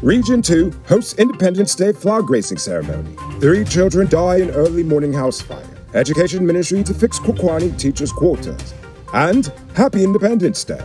Region 2 hosts Independence Day flag racing ceremony. 3 children die in early morning house fire. Education Ministry to fix Guyanese teachers' quarters. And Happy Independence Day.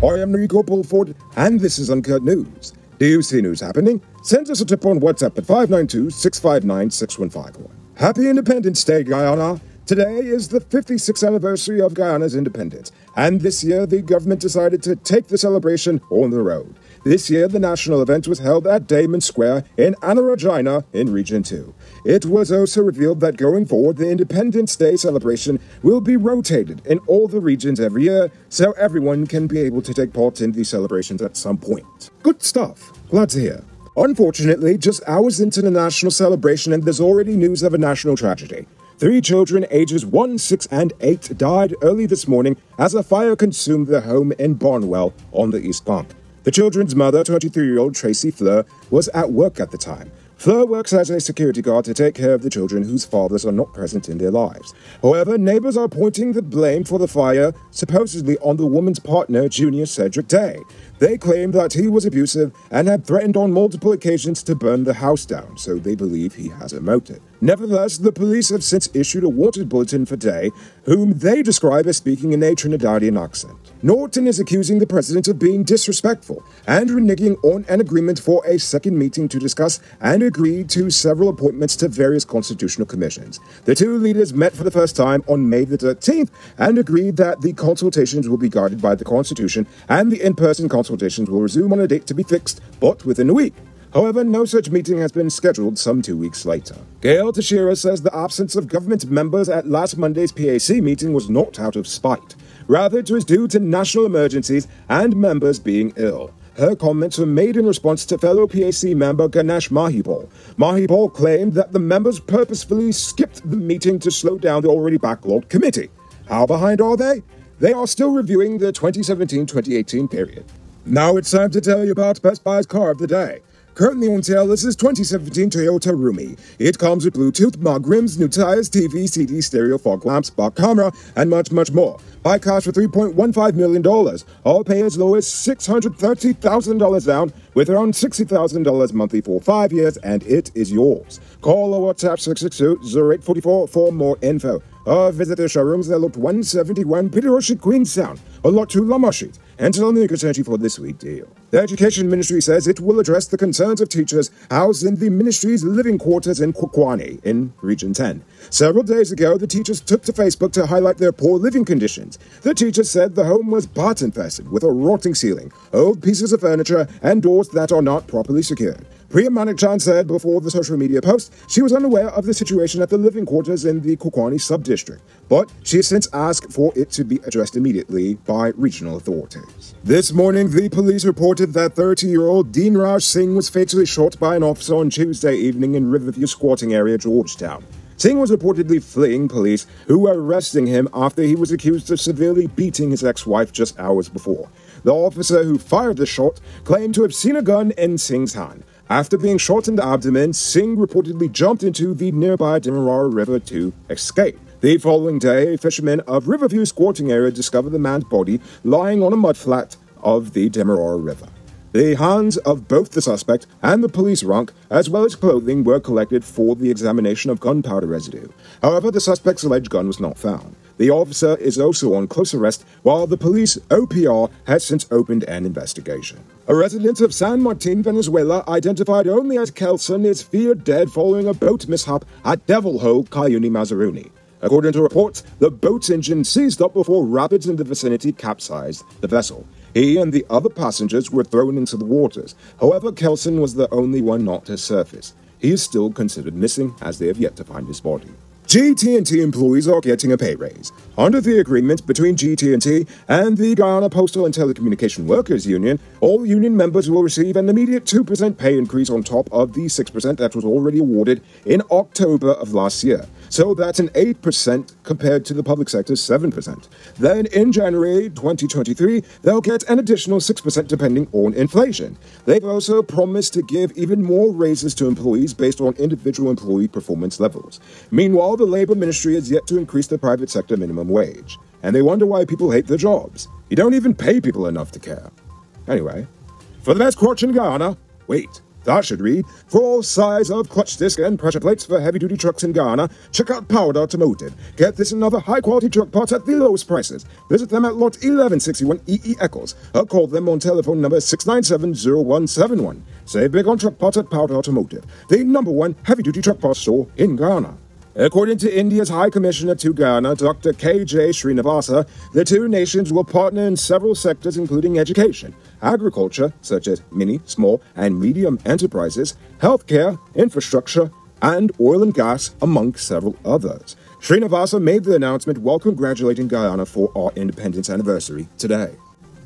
I am Rico Bulford, and this is Uncut News. Do you see news happening? Send us a tip on WhatsApp at 592-659-6151. Happy Independence Day, Guyana! Today is the 56th anniversary of Guyana's independence, and this year the government decided to take the celebration on the road. This year, the national event was held at Damon Square in Regina in Region 2. It was also revealed that going forward, the Independence Day celebration will be rotated in all the regions every year, so everyone can be able to take part in these celebrations at some point. Good stuff. Glad to hear. Unfortunately, just hours into the national celebration, and there's already news of a national tragedy. 3 children ages 1, 6, and 8 died early this morning as a fire consumed their home in Barnwell on the East Bank. The children's mother, 23-year-old Tracy Fleur, was at work at the time. Fleur works as a security guard to take care of the children whose fathers are not present in their lives. However, neighbors are pointing the blame for the fire supposedly on the woman's partner, Junior Cedric Day. They claim that he was abusive and had threatened on multiple occasions to burn the house down, so they believe he has a motive. Nevertheless, the police have since issued a wanted bulletin for Day, whom they describe as speaking in a Trinidadian accent. Norton is accusing the president of being disrespectful and reneging on an agreement for a second meeting to discuss and agree to several appointments to various constitutional commissions. The 2 leaders met for the first time on May the 13th and agreed that the consultations will be guided by the Constitution and the in-person consultations will resume on a date to be fixed, but within a week. However, no such meeting has been scheduled some 2 weeks later. Gail Teixeira says the absence of government members at last Monday's PAC meeting was not out of spite. Rather, it was due to national emergencies and members being ill. Her comments were made in response to fellow PAC member Ganesh Mahipal. Mahipal claimed that the members purposefully skipped the meeting to slow down the already backlogged committee. How behind are they? They are still reviewing the 2017-2018 period. Now it's time to tell you about Best Buy's car of the day. Currently on sale, this is 2017 Toyota Rumi. It comes with Bluetooth, mug rims, new tires, TV, CD, stereo, fog lamps, back camera, and much, much more. Buy cars for $3.15 million. All pay as low as $630,000 down, with around $60,000 monthly for 5 years, and it is yours. Call or WhatsApp 662-0844 for more info. Or visit their showrooms at Lot 171 Peter Street, Queenstown, or Lot 2 Lamar Street, and tell them you can search for this week deal. The Education Ministry says it will address the concerns of teachers housed in the ministry's living quarters in Guyanese in Region 10. Several days ago, the teachers took to Facebook to highlight their poor living conditions. The teachers said the home was bat-infested with a rotting ceiling, old pieces of furniture, and doors that are not properly secured. Priya Manikchan said before the social media post she was unaware of the situation at the living quarters in the Guyanese sub-district, but she has since asked for it to be addressed immediately by regional authorities. This morning, the police reported that 30-year-old Dean Raj Singh was fatally shot by an officer on Tuesday evening in Riverview squatting area, Georgetown. Singh was reportedly fleeing police, who were arresting him after he was accused of severely beating his ex-wife just hours before. The officer who fired the shot claimed to have seen a gun in Singh's hand. After being shot in the abdomen, Singh reportedly jumped into the nearby Demerara River to escape. The following day, fishermen of Riverview squatting area discovered the man's body lying on a mudflat of the Demerara River. The hands of both the suspect and the police rank, as well as clothing, were collected for the examination of gunpowder residue. However, the suspect's alleged gun was not found. The officer is also on close arrest, while the police OPR has since opened an investigation. A resident of San Martin, Venezuela, identified only as Kelson, is feared dead following a boat mishap at Devil Hole, Cuyuni, Mazaruni. According to reports, the boat's engine seized up before rapids in the vicinity capsized the vessel. He and the other passengers were thrown into the waters. However, Kelson was the only one not to surface. He is still considered missing, as they have yet to find his body. GTT employees are getting a pay raise. Under the agreement between GTT and the Guyana Postal and Telecommunication Workers Union, all union members will receive an immediate 2% pay increase on top of the 6% that was already awarded in October of last year. So that's an 8% compared to the public sector's 7%. Then in January 2023, they'll get an additional 6% depending on inflation. They've also promised to give even more raises to employees based on individual employee performance levels. Meanwhile, Meanwhile, the Labour Ministry is yet to increase the private sector minimum wage. And they wonder why people hate their jobs. You don't even pay people enough to care. Anyway, for the best crotch in Guyana, wait, that should read, for all size of clutch disc and pressure plates for heavy-duty trucks in Guyana, check out Powered Automotive. Get this and other high-quality truck parts at the lowest prices. Visit them at lot 1161 EE Eccles, or call them on telephone number 697-0171. Save big on truck parts at Powered Automotive, the #1 heavy-duty truck parts store in Guyana. According to India's High Commissioner to Guyana, Dr. K.J. Srinivasa, the two nations will partner in several sectors including education, agriculture, such as mini, small, and medium enterprises, healthcare, infrastructure, and oil and gas, among several others. Srinivasa made the announcement while congratulating Guyana for our independence anniversary today.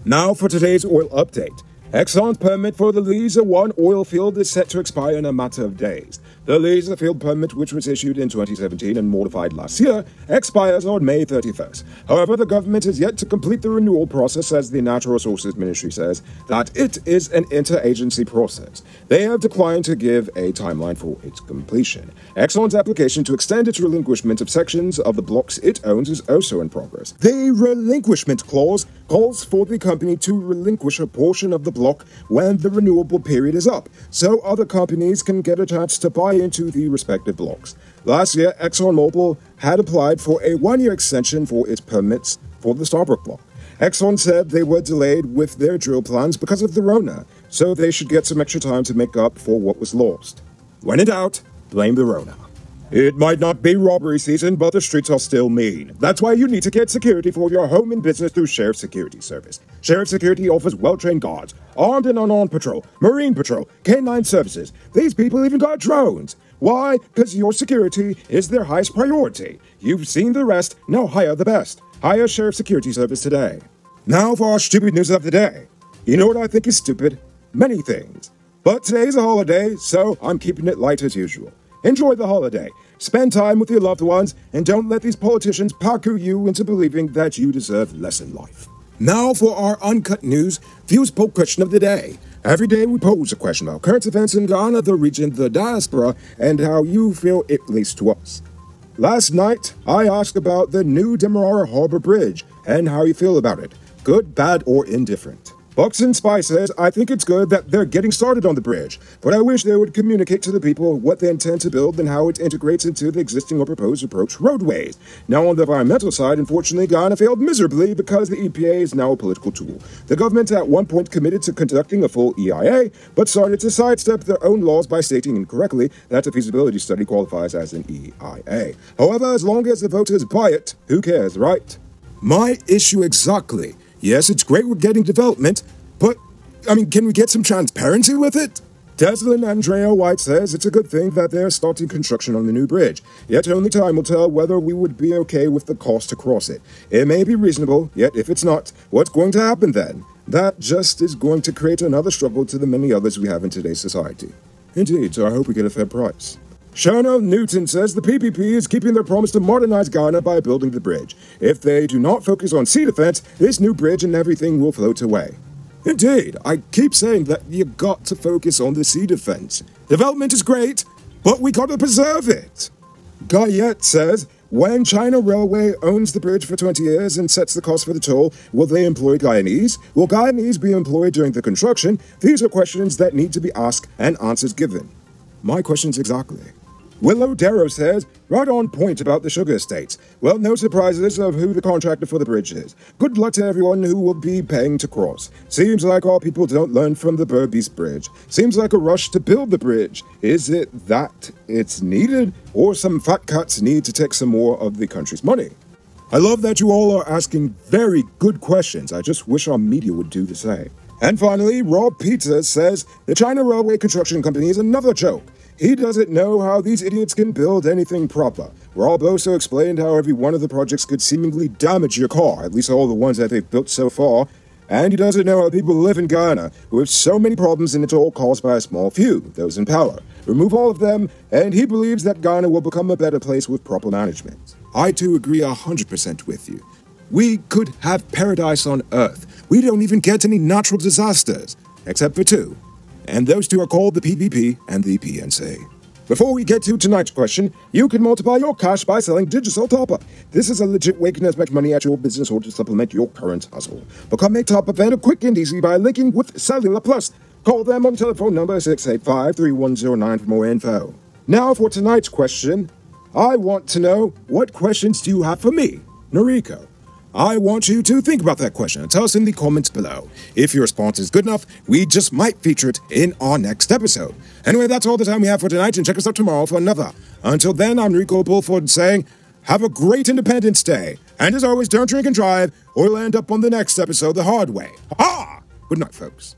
Now for today's oil update. Exxon's permit for the Liza 1 oil field is set to expire in a matter of days. The Liza field permit, which was issued in 2017 and modified last year, expires on May 31st. However, the government is yet to complete the renewal process, as the Natural Resources Ministry says that it is an interagency process. They have declined to give a timeline for its completion. Exxon's application to extend its relinquishment of sections of the blocks it owns is also in progress. The relinquishment clause calls for the company to relinquish a portion of the block when the renewable period is up, so other companies can get a chance to buy into the respective blocks. Last year, ExxonMobil had applied for a 1-year extension for its permits for the Starbrook block. Exxon said they were delayed with their drill plans because of the Rona, so they should get some extra time to make up for what was lost. When in doubt, blame the Rona. It might not be robbery season, but the streets are still mean. That's why you need to get security for your home and business through Sheriff Security Service. Sheriff Security offers well-trained guards, armed and unarmed patrol, marine patrol, canine services. These people even got drones. Why? Because your security is their highest priority. You've seen the rest, now hire the best. Hire Sheriff Security Service today. Now for our stupid news of the day. You know what I think is stupid? Many things. But today's a holiday, so I'm keeping it light as usual. Enjoy the holiday, spend time with your loved ones, and don't let these politicians paku you into believing that you deserve less in life. Now for our uncut news, views poll question of the day. Every day we pose a question about current events in Ghana, the region, the diaspora, and how you feel it relates to us. Last night, I asked about the new Demerara Harbor Bridge and how you feel about it, good, bad, or indifferent. Bucks and Spy says, I think it's good that they're getting started on the bridge, but I wish they would communicate to the people what they intend to build and how it integrates into the existing or proposed approach roadways. Now on the environmental side, unfortunately, Guyana failed miserably because the EPA is now a political tool. The government at one point committed to conducting a full EIA, but started to sidestep their own laws by stating incorrectly that a feasibility study qualifies as an EIA. However, as long as the voters buy it, who cares, right? My issue exactly. Yes, it's great we're getting development, but, can we get some transparency with it? Tesla Andrea White says it's a good thing that they're starting construction on the new bridge, yet only time will tell whether we would be okay with the cost to cross it. It may be reasonable, yet if it's not, what's going to happen then? That just is going to create another struggle to the many others we have in today's society. Indeed, so I hope we get a fair price. Shona Newton says the PPP is keeping their promise to modernize Ghana by building the bridge. If they do not focus on sea defense, this new bridge and everything will float away. Indeed, I keep saying that you got to focus on the sea defense. Development is great, but we got to preserve it. Guyette says, when China Railway owns the bridge for 20 years and sets the cost for the toll, will they employ Guyanese? Will Guyanese be employed during the construction? These are questions that need to be asked and answers given. My questions exactly. Willow Darrow says, right on point about the sugar estates. Well, no surprises of who the contractor for the bridge is. Good luck to everyone who will be paying to cross. Seems like our people don't learn from the Burbeast Bridge. Seems like a rush to build the bridge. Is it that it's needed, or some fat cats need to take some more of the country's money? I love that you all are asking very good questions. I just wish our media would do the same. And finally, Rob Pizza says, the China Railway Construction Company is another joke. He doesn't know how these idiots can build anything proper. Rob also explained how every one of the projects could seemingly damage your car, at least all the ones that they've built so far. And he doesn't know how people live in Guyana, who have so many problems and it's all caused by a small few, those in power. Remove all of them, and he believes that Guyana will become a better place with proper management. I too agree 100% with you. We could have paradise on Earth. We don't even get any natural disasters, except for two. And those two are called the PPP and the PNC. Before we get to tonight's question, you can multiply your cash by selling digital top-up. This is a legit way you can make money at your business or to supplement your current hustle. Become a top-up vendor quick and easy by linking with Cellular Plus. Call them on telephone number 685-3109 for more info. Now for tonight's question, I want to know, what questions do you have for me, Noriko? I want you to think about that question and tell us in the comments below. If your response is good enough, we just might feature it in our next episode. Anyway, that's all the time we have for tonight, and check us out tomorrow for another. Until then, I'm Rico Bullford saying, have a great Independence Day. And as always, don't drink and drive, or you'll end up on the next episode the hard way. Ha! Good night, folks.